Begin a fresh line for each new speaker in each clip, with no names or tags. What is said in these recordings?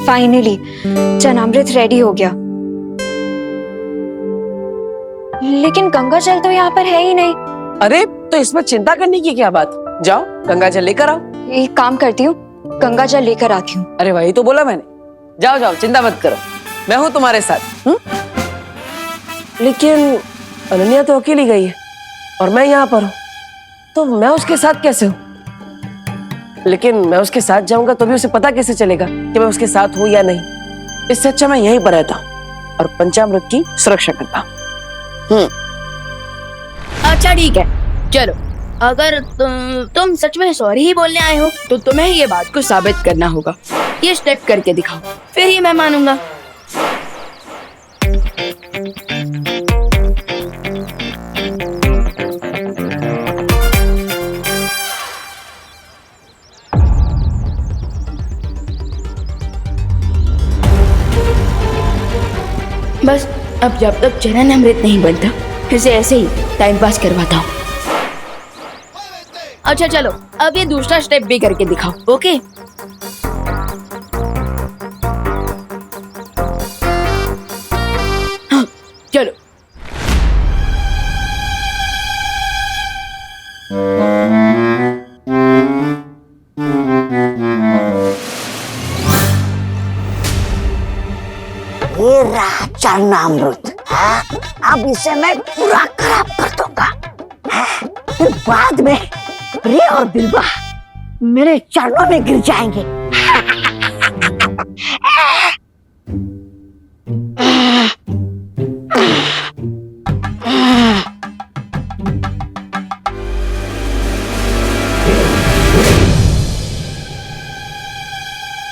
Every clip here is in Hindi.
फाइनली चनामृत रेडी हो गया। लेकिन गंगा जल तो यहाँ पर है ही नहीं।
अरे तो इसमें चिंता करने की क्या बात, जाओ गंगा जल लेकर आओ।
एक काम करती हूँ, गंगा जल लेकर आती हूँ।
अरे वही तो बोला मैंने, जाओ जाओ चिंता मत करो, मैं हूँ तुम्हारे साथ। लेकिन अनन्या तो अकेली गई है और मैं यहाँ पर हूँ, तो मैं उसके साथ कैसे हूँ? लेकिन मैं उसके साथ जाऊंगा तो भी उसे पता कैसे चलेगा कि मैं उसके साथ हूँ या नहीं? इससे अच्छा मैं यहीं पर रहता हूँ और पंचामृत की सुरक्षा करता हूँ।
अच्छा ठीक है, चलो अगर तुम सच में सॉरी ही बोलने आए हो तो तुम्हें ये बात को साबित करना होगा। ये स्टेप करके दिखाओ, फिर ही मैं मानूंगा। बस अब जब तक चरण अमृत नहीं बनता इसे ऐसे ही टाइम पास करवाता हूँ। अच्छा चलो अब ये दूसरा स्टेप भी करके दिखाओ। ओके हाँ चलो।
ये रहा चरणामृत, अब इसे मैं पूरा खराब कर दूंगा। फिर बाद में प्रिय और बिल्वा मेरे चरणों में गिर जाएंगे।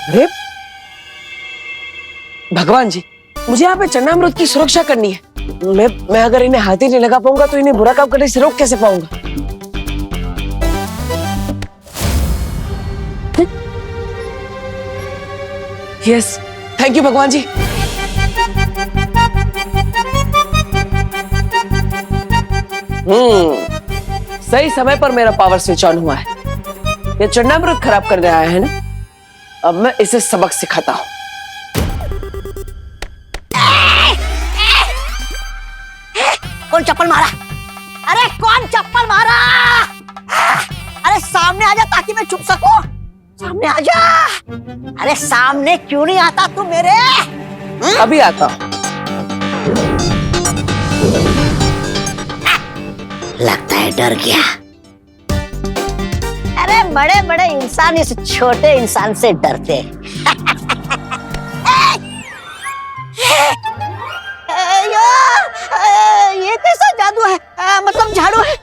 अरे भगवान जी, मुझे यहाँ पे चरणामृत की सुरक्षा करनी है। मैं अगर इन्हें हाथ ही नहीं लगा पाऊंगा तो इन्हें बुरा काम करने से रोक कैसे पाऊंगा? यस, थैंक यू भगवान जी। सही समय पर मेरा पावर स्विच ऑन हुआ है। ये चरणामृत खराब करने आया है ना, अब मैं इसे सबक सिखाता हूँ।
कौन चप्पल मारा? अरे कौन चप्पल मारा? अरे सामने आजा ताकि मैं छुप सकूं। सामने आजा। अरे सामने क्यों नहीं आता तू मेरे?
अभी आता हूं।
लगता है डर गया। अरे बड़े बड़े इंसान इस छोटे इंसान से डरते। ये कैसा जादू है? मतलब झाड़ू है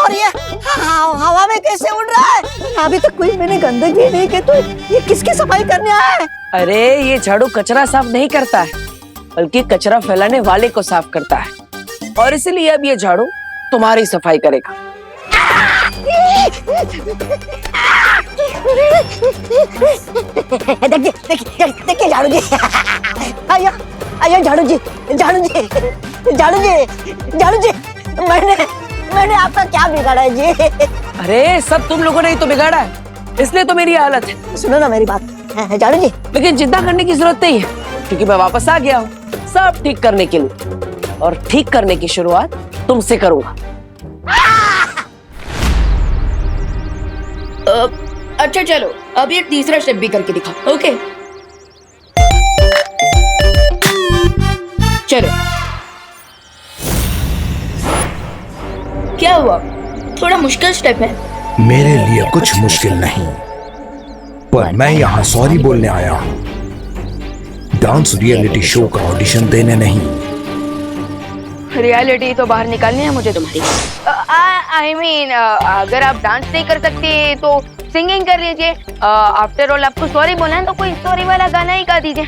और ये हवा में कैसे उड़ रहा है? अभी तक कोई मैंने गंदगी नहीं की, तो ये किसकी सफाई करने आया है?
अरे ये झाड़ू कचरा साफ नहीं करता है, बल्कि कचरा फैलाने वाले को साफ करता है, और इसलिए अब ये झाड़ू तुम्हारी सफाई करेगा।
देखिए झाड़ू जी। आइए आइए झाड़ू जी, झाड़ू जी, झाड़ू जी, झाड़ू जी। मैंने आपका क्या बिगाड़ा है जी?
अरे सब तुम लोगों ने ही तो बिगाड़ा है, इसलिए तो मेरी हालत है।
सुनो ना मेरी बात झाड़ू जी।
लेकिन चिंता करने की जरूरत नहीं है, क्योंकि मैं वापस आ गया हूँ सब ठीक करने के लिए, और ठीक करने की शुरुआत तुमसे करूंगा।
अच्छा चलो अब ये तीसरा स्टेप भी करके दिखाओ। ओके चलो। क्या हुआ? थोड़ा मुश्किल स्टेप है।
मेरे लिए कुछ मुश्किल नहीं, पर मैं यहाँ सॉरी बोलने आया हूँ, डांस रियलिटी शो का ऑडिशन देने नहीं।
रियलिटी तो बाहर निकालनी है मुझे तुम्हारी। I mean, अगर आप डांस नहीं कर सकते तो सिंगिंग कर लीजिए। आफ्टर ऑल आपको सॉरी बोलना है तो कोई सॉरी वाला गाना ही गा दीजिए।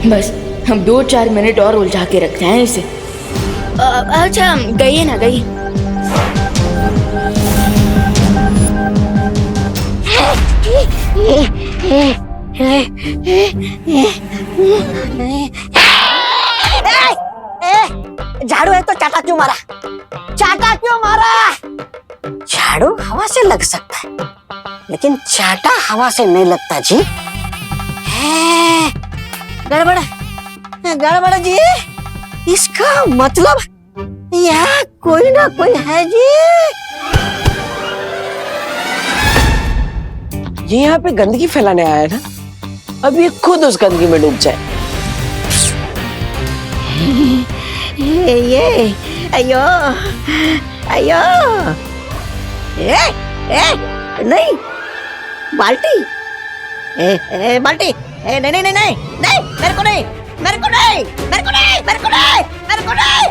बस हम 2-4 मिनट और उलझा के रखते हैं इसे। अच्छा गइए ना, गइए।
झाड़ू है तो चाटा क्यों मारा? चाटा क्यों मारा? झाड़ू हवा से लग सकता है, लेकिन चाटा हवा से नहीं लगता जी। है गड़बड़, गड़बड़ जी। इसका मतलब यहाँ कोई ना कोई है जी।
ये यहाँ पे गंदगी फैलाने आया है ना, अब ये खुद उस गंदगी में डूब जाए।
ये अयो अयो, नहीं बाल्टी, बाल्टी, नहीं नहीं नहीं नहीं नहीं, मेरे को नहीं, मेरे को नहीं, मेरे को नहीं, मेरे को नहीं, मेरे को नहीं,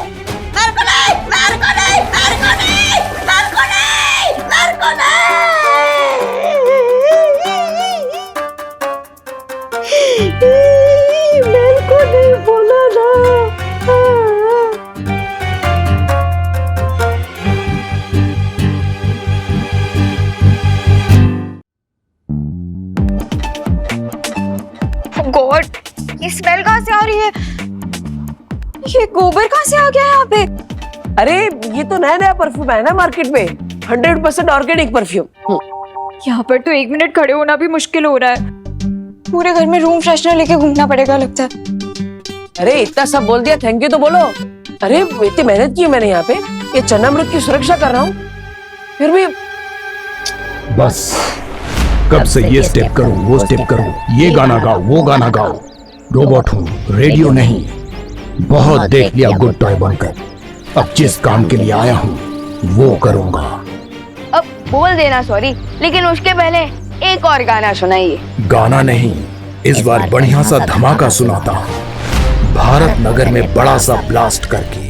मेरे को नहीं, मेरे को नहीं, मेरे को नहीं, मेरे को नहीं, मेरे को नहीं, मेरे को नहीं बोला ना।
गॉड, ये स्मेल कहाँ से आ रही है? ये गोबर कहाँ से आ गया यहाँ पे?
अरे ये तो नया नया परफ्यूम है ना मार्केट में, 100% ऑर्गेनिक परफ्यूम।
यहाँ पर तो 1 मिनट खड़े होना भी मुश्किल हो रहा है। पूरे घर में रूम फ्रेशनर लेके घूमना पड़ेगा लगता है।
अरे इतना सब बोल दिया, थैंक यू तो बोलो। अरे इतनी मेहनत की मैंने यहाँ पे, ये चन्नामृत की सुरक्षा कर रहा हूँ, फिर भी।
बस कब से ये स्टेप करो वो स्टेप करो, ये गाना गाओ वो गाना गाओ। रोबोट हूँ, रेडियो नहीं। बहुत देख लिया गुड टॉय बनकर, अब जिस काम के लिए आया हूँ वो करूँगा।
अब बोल देना सॉरी, लेकिन उसके पहले एक और गाना सुनाइए।
गाना नहीं, इस बार बढ़िया सा धमाका सुनाता हूँ, भारत नगर में बड़ा सा ब्लास्ट करके।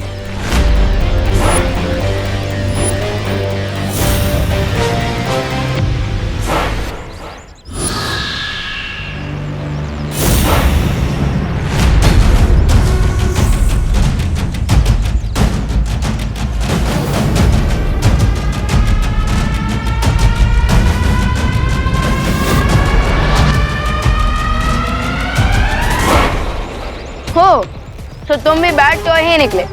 हो तो तुम भी बैड टॉय ही निकले।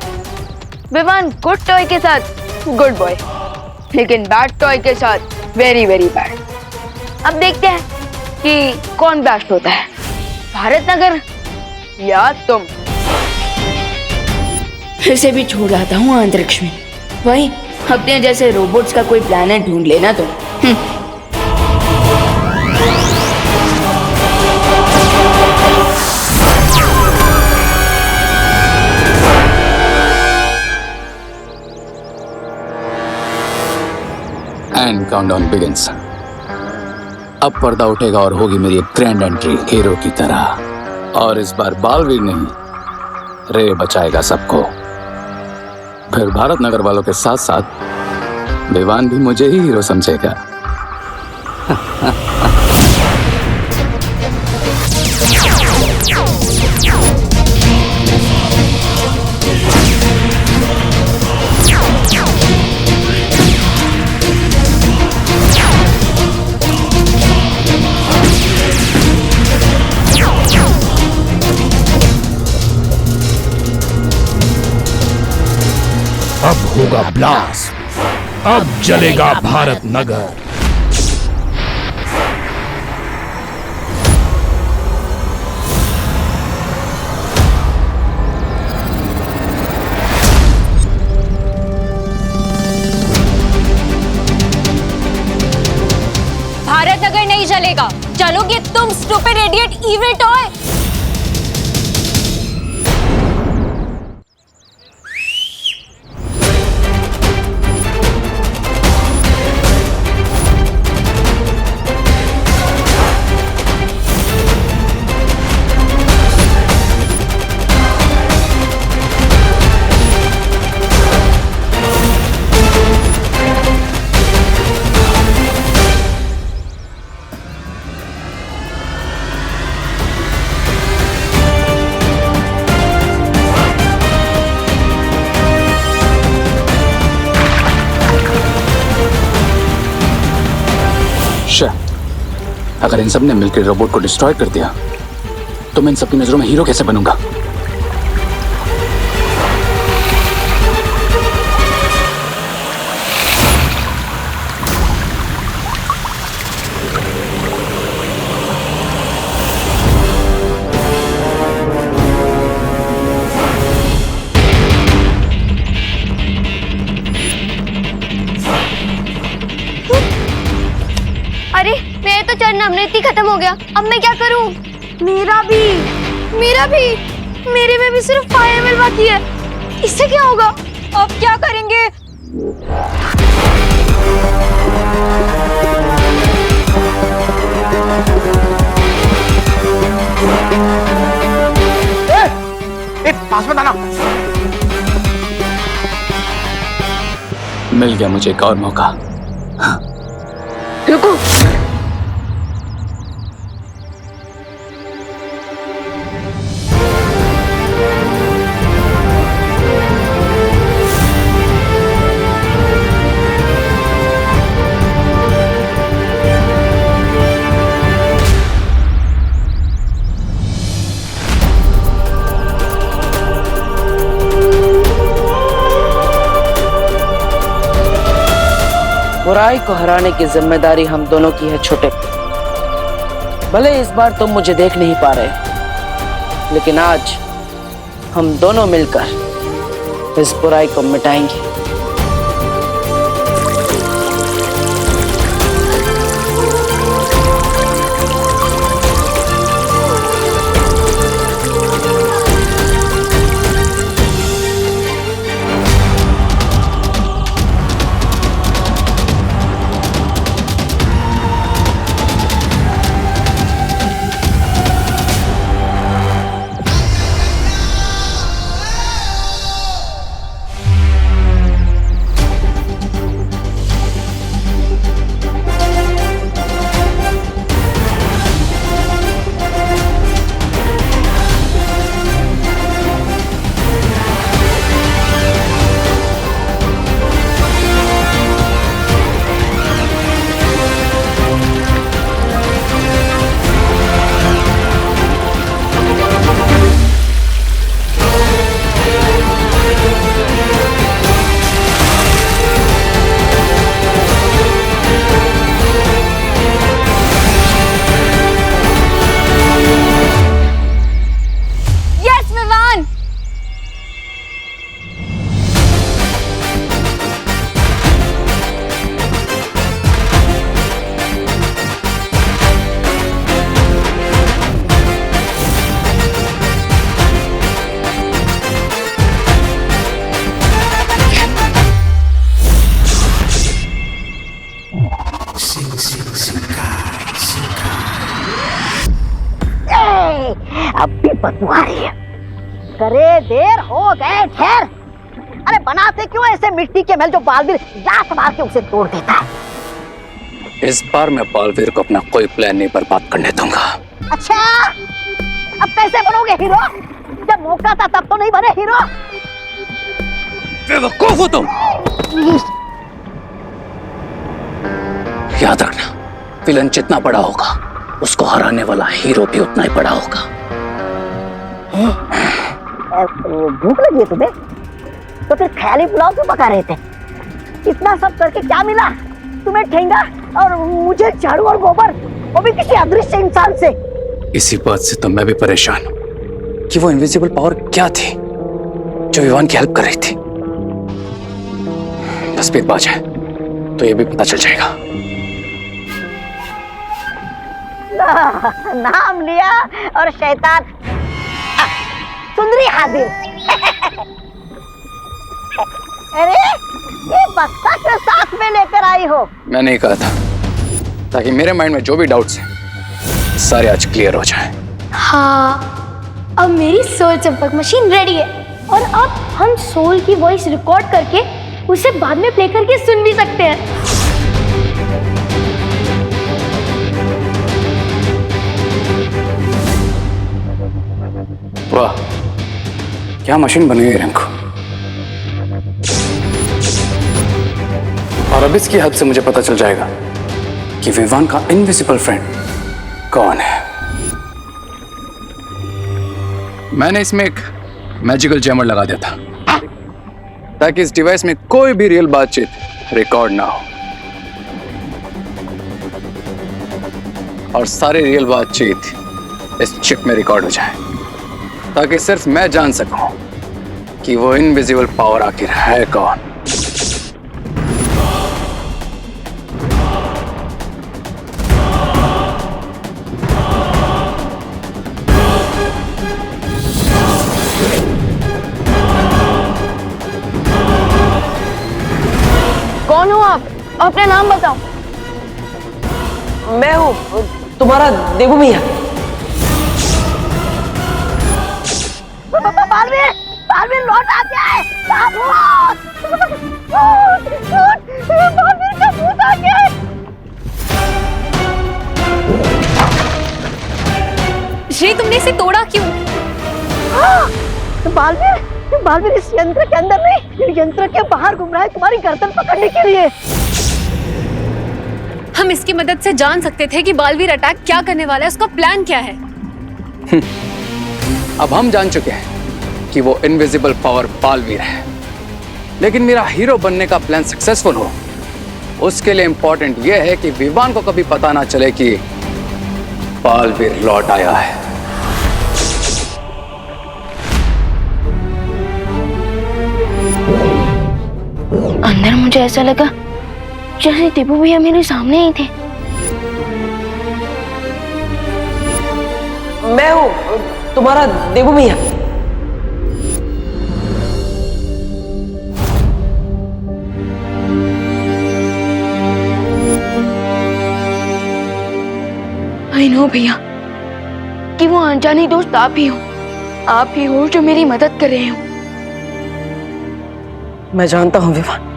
विवान गुड टॉय के साथ गुड बॉय, लेकिन बैड टॉय के साथ वेरी वेरी बैड। अब देखते हैं कि कौन ब्लास्ट होता है, भारत नगर या तुम। फिर से भी छोड़ आता हूँ अंतरिक्ष में, वही अपने जैसे रोबोट्स का कोई प्लेनेट ढूंढ लेना तुम।
And countdown begins. अब पर्दा उठेगा और होगी मेरी एक ग्रैंड एंट्री हीरो की तरह। और इस बार बालवीर नहीं, रे बचाएगा सबको। फिर भारत नगर वालों के साथ साथ विवान भी मुझे ही हीरो समझेगा।
अब होगा ब्लास्ट, अब जलेगा भारत नगर।
भारत नगर नहीं चलेगा, चलोगे तुम स्टूपिड इडियट इविल टॉय।
अगर इन सब ने मिलकर रोबोट को डिस्ट्रॉय कर दिया तो मैं इन सबकी नजरों में हीरो कैसे बनूंगा?
खत्म हो गया, अब मैं क्या करूं? मेरा भी। मेरे में भी सिर्फ 5 ml बाकी है, इससे क्या होगा?
अब क्या करेंगे?
पास में आना।
मिल गया मुझे एक और मौका।
रुको, बुराई को हराने की जिम्मेदारी हम दोनों की है छोटे। भले इस बार तुम मुझे देख नहीं पा रहे, लेकिन आज हम दोनों मिलकर इस बुराई को मिटाएंगे।
अब भी बदबू आ रही है। करे देर हो गए, ठहर। अरे बनाते क्यों ऐसे मिट्टी के महल जो बालवीर लात मार के उसे तोड़ देता है?
इस बार मैं बालवीर को अपना कोई प्लान नहीं बर्बाद करने दूंगा।
अच्छा, अब कैसे बनोगे हीरो? जब मौका था तब तो नहीं बने हीरो।
बेवकूफ हो तुम। याद रखना, विलन जितना बड़ा होगा उसको हराने वाला हीरो भी उतना ही बड़ा होगा।
भूख लगी है तुम्हें? तो फिर ख्याली पुलाव क्यों पका रहे थे? इतना सब करके क्या मिला तुम्हें? ठेंगा और मुझे झाड़ू और गोबर, वो भी किसी अदृश्य इंसान से।
इसी बात से तो मैं भी परेशान हूं कि वो इनविजिबल पावर क्या थी जो विवान की हेल्प कर रही थी। बस पेट बाज है तो ये भी पता चल जाएगा।
नाम लिया और शैतान सुंदरी हाजिर। अरे ये बक्सा के साथ में लेकर आई हो?
मैंने ही कहा था ताकि मेरे माइंड में जो भी डाउट्स हैं सारे आज क्लियर हो जाएं।
हाँ, अब मेरी सोल चंपक मशीन रेडी है और अब हम सोल की वॉइस रिकॉर्ड करके उसे बाद में प्ले करके सुन भी सकते हैं।
वाह, क्या मशीन बनी है रिंकू। और अब इसकी हेल्प से मुझे पता चल जाएगा कि विवान का इनविजिबल फ्रेंड कौन है। मैंने इसमें एक मैजिकल जैमर लगा दिया था ताकि इस डिवाइस में कोई भी रियल बातचीत रिकॉर्ड ना हो और सारी रियल बातचीत इस चिप में रिकॉर्ड हो जाए, ताकि सिर्फ मैं जान सकूं कि वो इनविजिबल पावर आखिर है कौन।
अपना नाम बताओ।
मैं हूँ तुम्हारा देवू भैया।
बालवीर, बालवीर लौट आ गया है। बालवीर का भूत आ गया है।
श्री, तुमने इसे तोड़ा क्यों?
बालवीर, बालवीर इस यंत्र के अंदर नहीं, यंत्र के बाहर घूम रहा है तुम्हारी गर्दन पकड़ने के लिए।
हम इसकी मदद से जान सकते थे कि बालवीर अटैक क्या करने वाला है, उसका प्लान क्या है।
अब हम जान चुके हैं कि वो इनविजिबल पावर बालवीर है, लेकिन मेरा हीरो बनने का प्लान सक्सेसफुल हो उसके लिए इंपॉर्टेंट यह है कि विवान को कभी पता ना चले कि बालवीर लौट आया है।
अंदर मुझे ऐसा लगा जैसे टीपू भैया मेरे सामने ही थे।
मैं हूँ तुम्हारा देवू भैया।
आई नो भैया कि वो अनजानी दोस्त आप ही हो जो मेरी मदद कर रहे हो।
मैं जानता हूँ विवान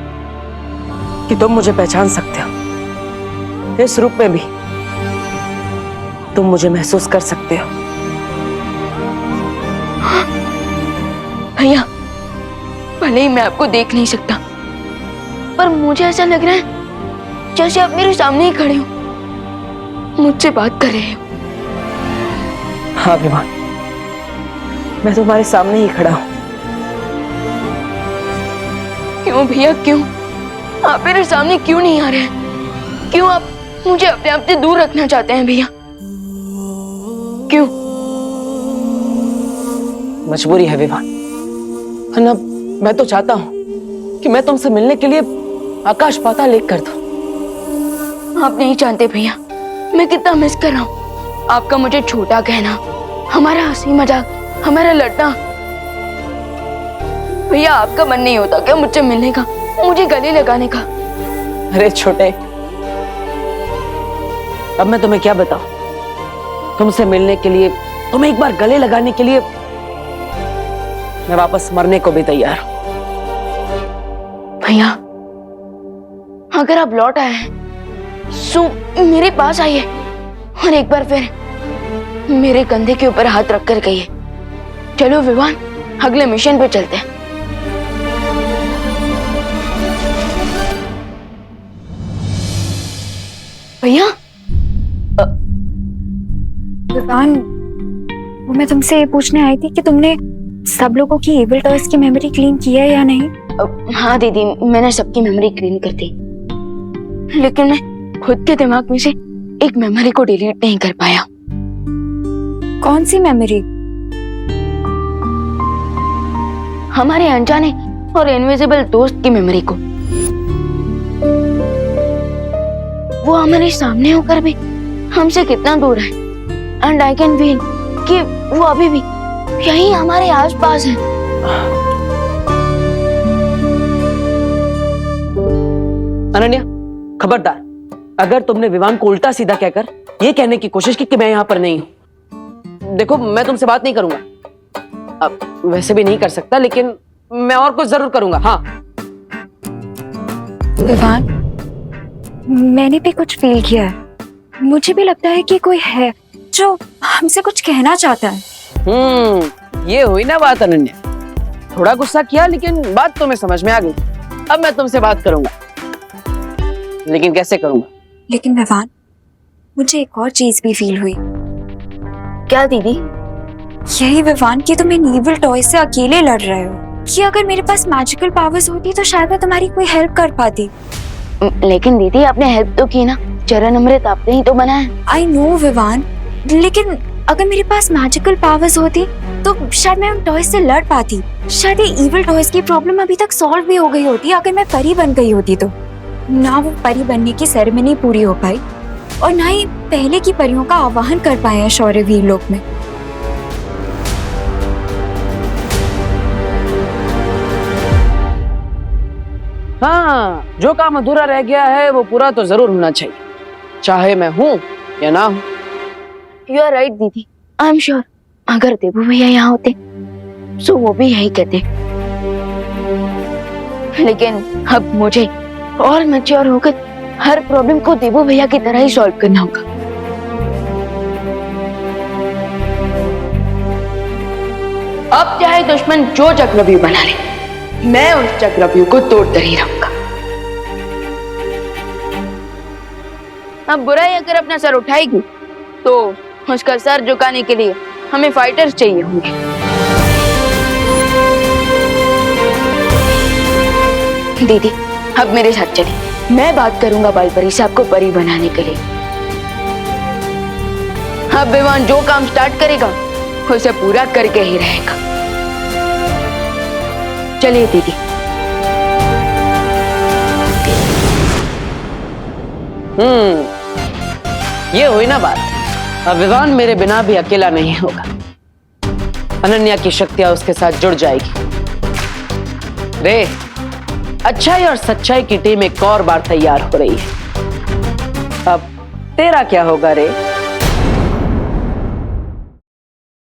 कि तुम मुझे पहचान सकते हो। इस रूप में भी तुम मुझे महसूस कर सकते हो।
भैया, भले ही मैं आपको देख नहीं सकता, पर मुझे ऐसा लग रहा है जैसे आप मेरे सामने ही खड़े हो, मुझसे बात कर रहे हो।
हाँ विवान, मैं तुम्हारे सामने ही खड़ा हूँ।
क्यों भैया, क्यों आप मेरे सामने क्यों नहीं आ रहे हैं? क्यों आप मुझे अपने आप से दूर रखना चाहते हैं भैया? क्यों?
मजबूरी है विवान, वरना मैं तो चाहता हूँ कि मैं तुमसे मिलने के लिए आकाश पाताल एक कर दूं।
आप नहीं जानते भैया मैं कितना मिस कर रहा हूँ आपका मुझे छोटा कहना, हमारा हंसी मजाक, हमारा लड़ना। भैया, आपका मन नहीं होता क्या मुझसे मिलने का, मुझे गले लगाने का?
अरे छोटे, अब मैं तुम्हें क्या बताऊं? तुमसे मिलने के लिए, तुम्हें एक बार गले लगाने के लिए मैं वापस मरने को भी तैयार हूं।
भैया, अगर आप लौट आए हैं सो मेरे पास आइए और एक बार फिर मेरे कंधे के ऊपर हाथ रखकर कहिए, चलो विवान, अगले मिशन पे चलते हैं। भैया,
विवान, वो मैं तुमसे ये पूछने आई थी कि तुमने सब लोगों की एबल टॉयज की मेमोरी क्लीन की है या नहीं?
हाँ दीदी, मैंने सबकी मेमोरी क्लीन कर दी, लेकिन मैं खुद के दिमाग में से एक मेमोरी को डिलीट नहीं कर पाया।
कौन सी मेमोरी?
हमारे अनजाने और इनविजिबल दोस्त की मेमोरी को। वो हमारे सामने होकर भी हमसे कितना दूर है, एंड आई कैन फील कि वो अभी भी यहीं हमारे आसपास है।
अनन्या, खबरदार, अगर तुमने विवान को उल्टा सीधा कहकर ये कहने की कोशिश की कि मैं यहाँ पर नहीं हूँ। देखो, मैं तुमसे बात नहीं करूंगा, अब वैसे भी नहीं कर सकता, लेकिन मैं और कुछ जरूर करूंगा। हाँ
विवान, मैंने भी कुछ फील किया है। मुझे भी लगता है कि कोई है जो हमसे कुछ कहना चाहता है।
ये हुई ना बात अनन्या। थोड़ा गुस्सा किया, लेकिन बात तुम्हें समझ में आ गई। अब मैं तुमसे बात करूंगा, लेकिन कैसे करूंगा?
लेकिन विवान, मुझे एक और चीज भी फील हुई।
क्या दीदी?
यही विवान कि तुम इन इविल टॉय से अकेले लड़ रहे हो, कि अगर मेरे पास मैजिकल पावर्स होती तो शायद मैं तुम्हारी कोई हेल्प कर पाती।
लेकिन दीदी, आपने हेल्प तो की ना, चरण अमृत आपने ही तो बनाया।
आई नो विवान, लेकिन अगर मेरे पास मैजिकल पावर्स होती तो शायद मैं उन टॉयज से लड़ पाती। शायद ये इविल टॉयज की प्रॉब्लम अभी तक सॉल्व भी हो गई होती अगर मैं परी बन गई होती तो। ना वो परी बनने की सेरेमनी पूरी हो पाई और ना ही पहले की परियों का आवाहन कर पाए हैं शौर्यवीर लोक में।
हाँ, हाँ, जो काम अधूरा रह गया है वो पूरा तो जरूर होना चाहिए, चाहे मैं हूं या ना हूं।
यू आर राइट दीदी, आई एम श्योर अगर देबू भैया यहाँ होते तो वो भी यही कहते। लेकिन अब मुझे और मैच्योर होकर हर प्रॉब्लम को देबू भैया की तरह ही सॉल्व करना होगा। अब चाहे दुश्मन जो चक्रव्यूह बना ले, मैं उस चक्रव्यूह को तोड़कर ही रहूंगा। अब बुराई अगर अपना सर उठाएगी तो उसका सर झुकाने के लिए हमें फाइटर्स चाहिए होंगे। दीदी अब मेरे साथ चलिए, मैं बात करूंगा बालपरी से आपको परी बनाने के लिए। अब विवान जो काम स्टार्ट करेगा उसे पूरा करके ही रहेगा। चलिए दीदी।
ये हुई ना बात। अब विवान मेरे बिना भी अकेला नहीं होगा, अनन्या की शक्तियां उसके साथ जुड़ जाएगी। रे, अच्छाई और सच्चाई की टीम एक और बार तैयार हो रही है। अब तेरा क्या होगा रे?